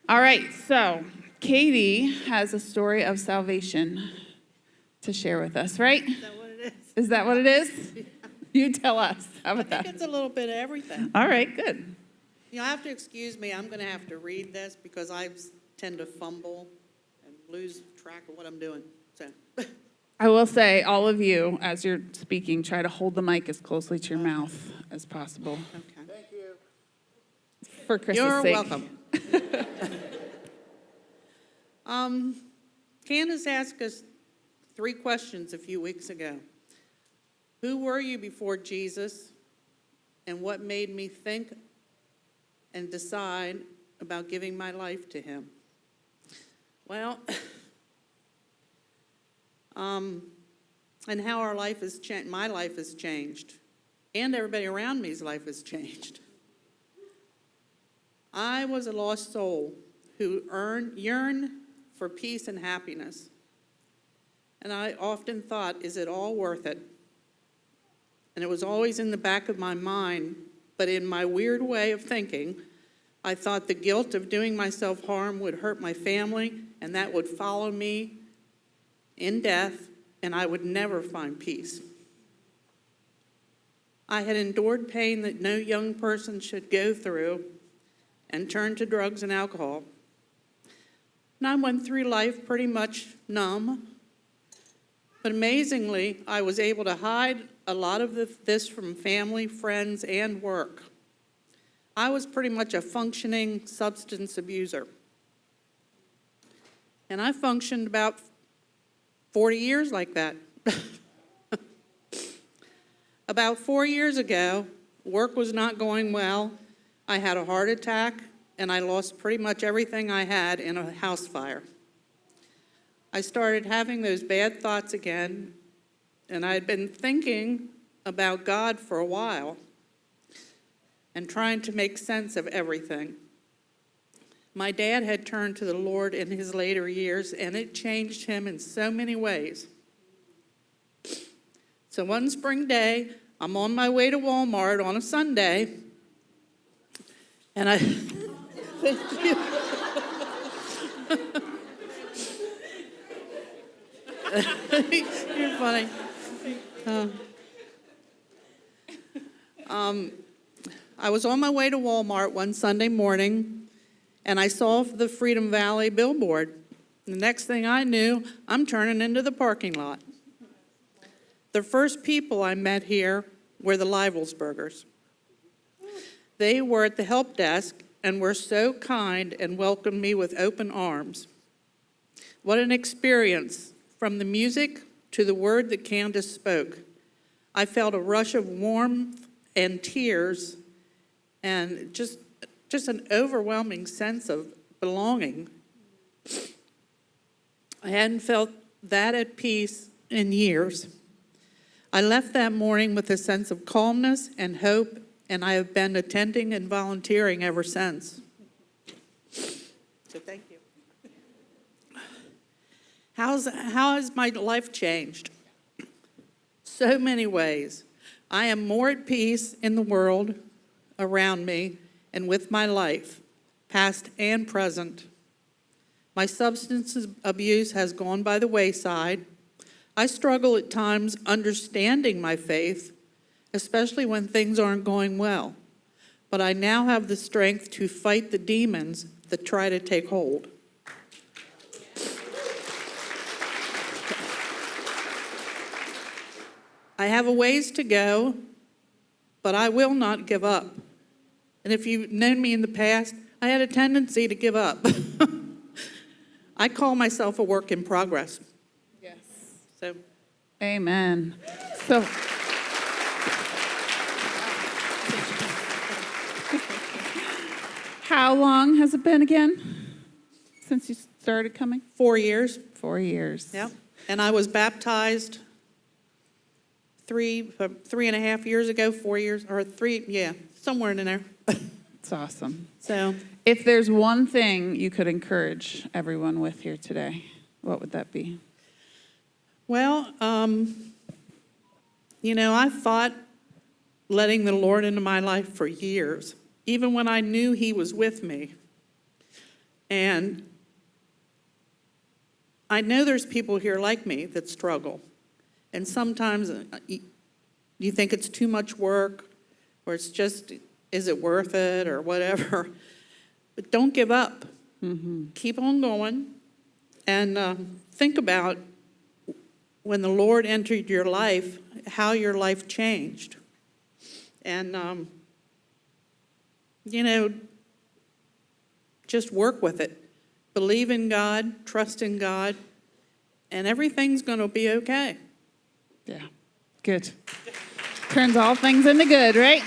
All right, so Katie has a story of salvation to share with us, right? Is that what it is? Is that what it is? You tell us. How about I that? think it's a little bit of everything. All right, good. You have to excuse me. I'm going to have to read this because I tend to fumble and lose track of what I'm doing. So, I will say, all of you, as you're speaking, try to hold the mic as closely to your mouth as possible. okay. Thank you. For Chris's You're sake. welcome. Candace asked us 3 questions a few weeks ago. Who were you before Jesus? And what made me think and decide about giving my life to him? Well, and how our life has changed. My life has changed. And everybody around me's life has changed. I was a lost soul who yearned for peace and happiness. And I often thought, is it all worth it? And it was always in the back of my mind, but in my weird way of thinking, I thought the guilt of doing myself harm would hurt my family, and that would follow me in death, and I would never find peace. I had endured pain that no young person should go through and turned to drugs and alcohol. And I went through life pretty much numb. But amazingly, I was able to hide a lot of this from family, friends, and work. I was pretty much a functioning substance abuser. And I functioned about 40 years like that. About 4 years ago, work was not going well. I had a heart attack, and I lost pretty much everything I had in a house fire. I started having those bad thoughts again, and I had been thinking about God for a while and trying to make sense of everything. My dad had turned to the Lord in his later years, and it changed him in so many ways. So one spring day, I'm on my way to Walmart on a Sunday, and I... Thank you. You're funny. I was on my way to Walmart one Sunday morning, and I saw the Freedom Valley billboard. The next thing I knew, I'm turning into the parking lot. The first people I met here were the Livelsburgers. They were at the help desk and were so kind and welcomed me with open arms. What an experience, from the music to the word that Candace spoke. I felt a rush of warmth and tears and just an overwhelming sense of belonging. I hadn't felt that at peace in years. I left that morning with a sense of calmness and hope, and I have been attending and volunteering ever since. So thank you. How has my life changed? So many ways. I am more at peace in the world around me and with my life, past and present. My substance abuse has gone by the wayside. I struggle at times understanding my faith, especially when things aren't going well. But I now have the strength to fight the demons that try to take hold. I have a ways to go, but I will not give up. And if you've known me in the past, I had a tendency to give up. I call myself a work in progress. Yes. So, Amen. So, how long has it been again since you started coming? 4 years. 4 years. Yep. And I was baptized 3.5 years ago, 4 years, or 3, somewhere in there. It's awesome. So, If there's one thing you could encourage everyone with here today, what would that be? well, I fought letting the Lord into my life for years, even when I knew he was with me. And I know there's people here like me that struggle. And sometimes you think it's too much work, or it's just, is it worth it, or whatever. But don't give up. Keep on going. And think about when the Lord entered your life, how your life changed. And, just work with it. Believe in God, trust in God, and everything's going to be okay. Yeah, good. Turns all things into good, right?